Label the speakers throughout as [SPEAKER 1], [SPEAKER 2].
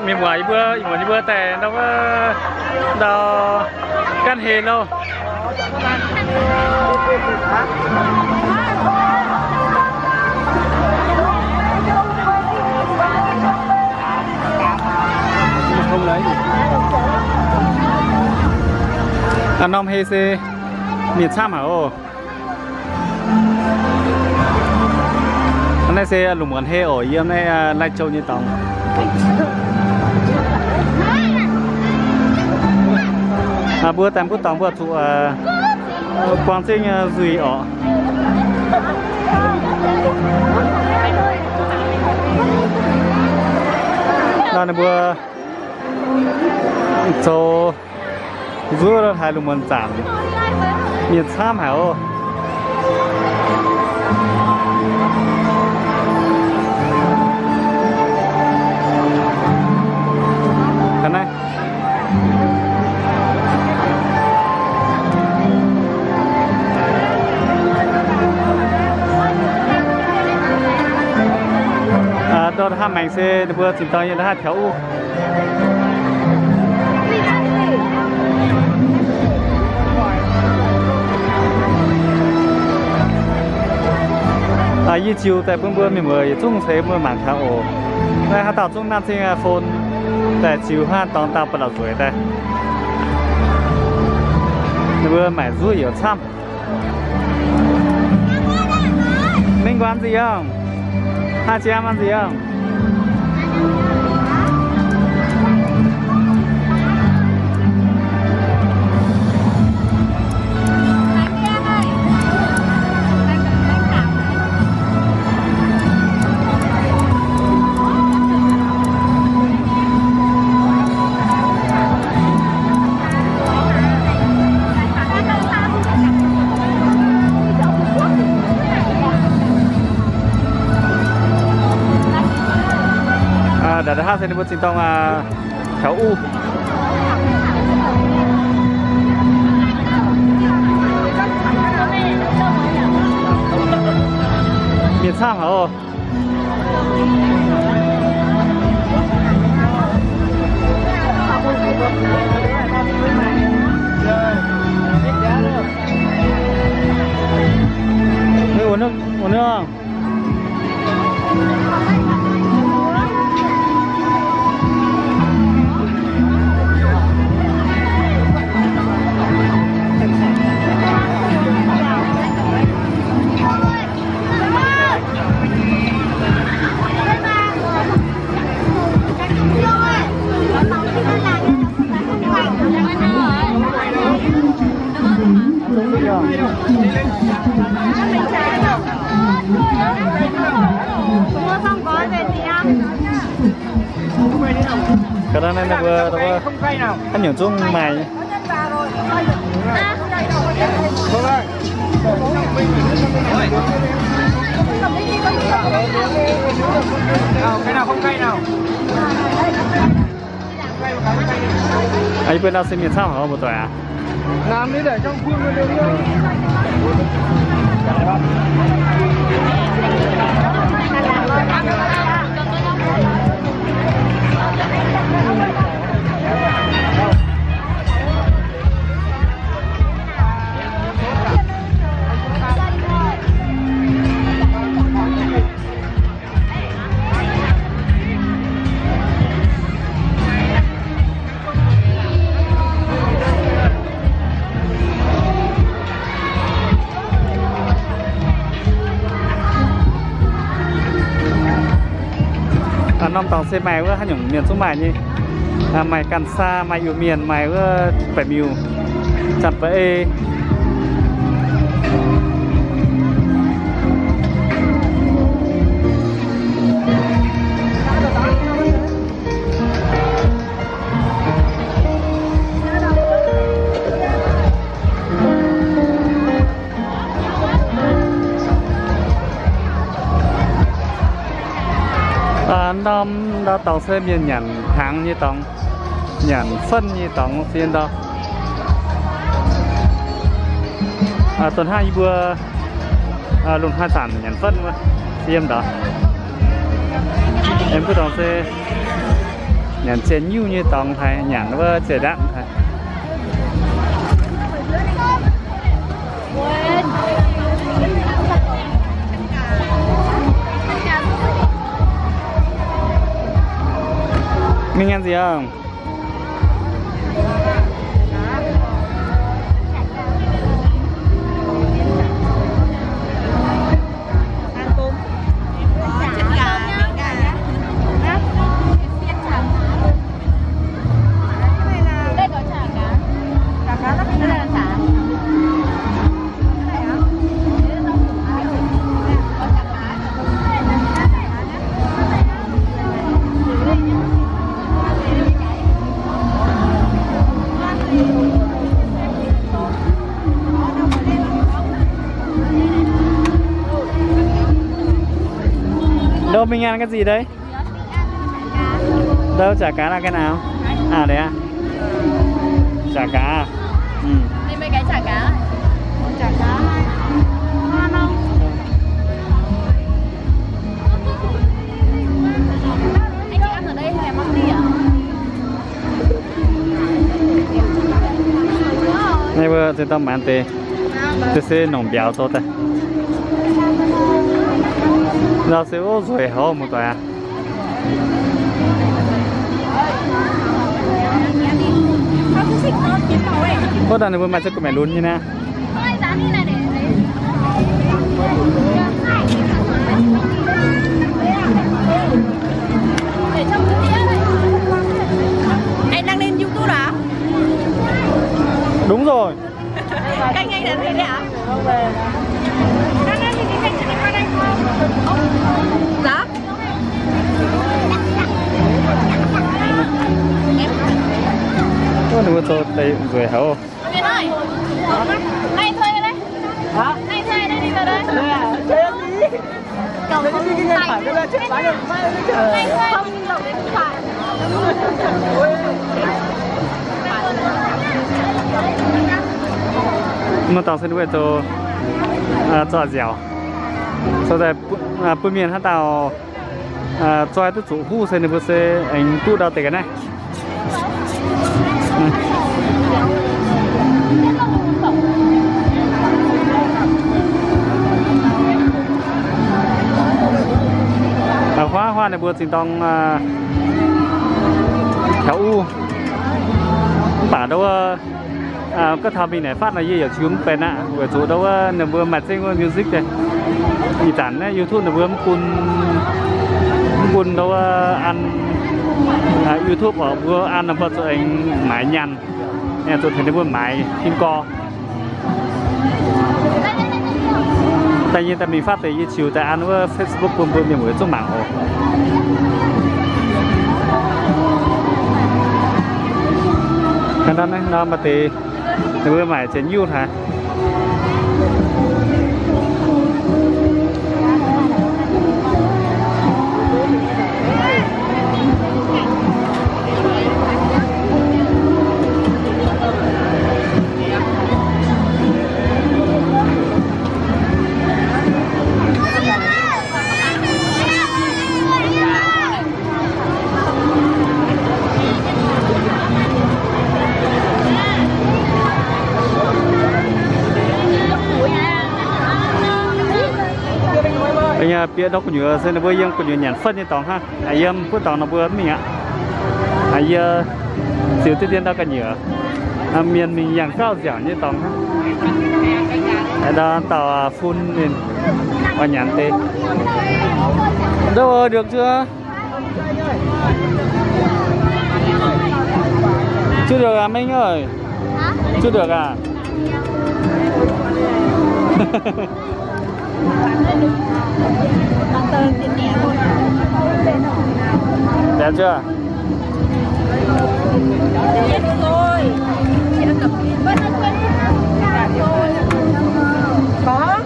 [SPEAKER 1] mình ngoài bữaแต่nó có đào căn hề đâu không lấy anh nom hê xe miệt sam hả ô anh này xe lùng gần hê ở yên này lai châu như tòng bữa tam bữa tòng bữa tụ quang sinh duy ở đó là bữa cho vừa là hai lùng mình giảm miệt sam hả ô cái này đó là hai mảnh xe vừa chỉ tao như là hai theo y chiều tại bữa bữa mình mới trung thế mới mảng theo ổ đây hai tàu trung nam sinh phone tại chiều hai tàu tàu bắt đầu tuổi đây bữa mày rủi ở xăm mình có ăn gì không hai chị em ăn gì không đã hai sen buat sintong khảo u miền Sam hả ô uống nước không cái đó này là vừa anh nhường chung mày
[SPEAKER 2] cái nào không cay nào
[SPEAKER 1] anh bên nào xin miền Sam hả một tuổi à
[SPEAKER 2] làm đi để trong khuôn nó đều đi
[SPEAKER 1] năm tàu xe máy với hai nhung miền xuống mày nhỉ mày cần xa mày yêu miền mày với phải miu chặt với năm đó tàu xe miền nhận hàng như tông nhận phân như tông phiên đó tuần hai vừa luôn hai sản nhận phân mà phiên đó em cứ tàu xe nhàn trên như tòng thay nhàn nó chơi đạn thay mình ăn gì không? Đâu mình ăn cái gì đấy? Đâu chả cá là cái nào? À đấy à? Chả cá à? Ừ.
[SPEAKER 3] Đây mấy cái chả cá. Chả cá. Ngon không? Anh chị ăn ở đây hay là mang đi ạ?
[SPEAKER 1] Này vừa thì tao bán tê. Tôi sẽ nồng béo tốt đấy. Rau xíu rồi hổ một tòa. Có đàn này vừa mà cho cô mẹ luôn như nè.
[SPEAKER 3] Anh đang lên YouTube à?
[SPEAKER 1] Đúng rồi.
[SPEAKER 3] Kênh anh là gì đấy ạ? Đang lên thì kênh chị qua đây không? Dạ.
[SPEAKER 1] Có đừng có cho đây rồi hổ.
[SPEAKER 3] Việt ơi, này thuê ở đây. Hả? Này thuê ở đây đi vào đây.
[SPEAKER 2] Thuê à? Thuê em đi.
[SPEAKER 3] Cậu không
[SPEAKER 2] cái
[SPEAKER 3] tay.
[SPEAKER 2] phải cái là chết bán được mai đấy chứ.
[SPEAKER 3] Này thuê không cậu đấy không phải.
[SPEAKER 1] Nó tao sẽ nuôi cho cho dẻo. Sau đây bữa miền hắn tao cho tới chủ khu sẽ nên sẽ anh tu đào cái này. Hoa này vừa chỉ tông theo u bảo đâu có thao mình này phát là gì ở chúng bên ạ vừa chỗ đâu là vừa mặt trên music này thì chẳng này YouTube là vừa quân đâu ăn YouTube ở vừa ăn là vừa cho anh máy nhăn nè tôi thấy nó vừa máy phim co tại nhiên tại mình phát thì chiều tại ăn với Facebook vừa mình mới trong mạng hồ cái đó này nó mà thì vừa mãi trên YouTube hả? Anh biết đâu có nhiều xem là vừa có nhiều nhãn phân như tòng ha, ai vừa tòng nó vừa mình ạ, ai chiều tiết tiên đâu có nhiều, miền mình dạng cao dẻo như tòng ha, ai đó tàu phun lên, và nhãn tê, đâu rồi được chưa? Chưa được à Minh ơi? Chưa được à? Đẹp chưa?
[SPEAKER 3] Đẹp rồi. Có.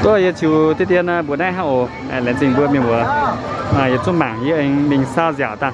[SPEAKER 1] Tôi chiều tiết tiên bữa nay hả ổ lên trình bữa mình bữa chút mảng với anh mình sao dẻo ta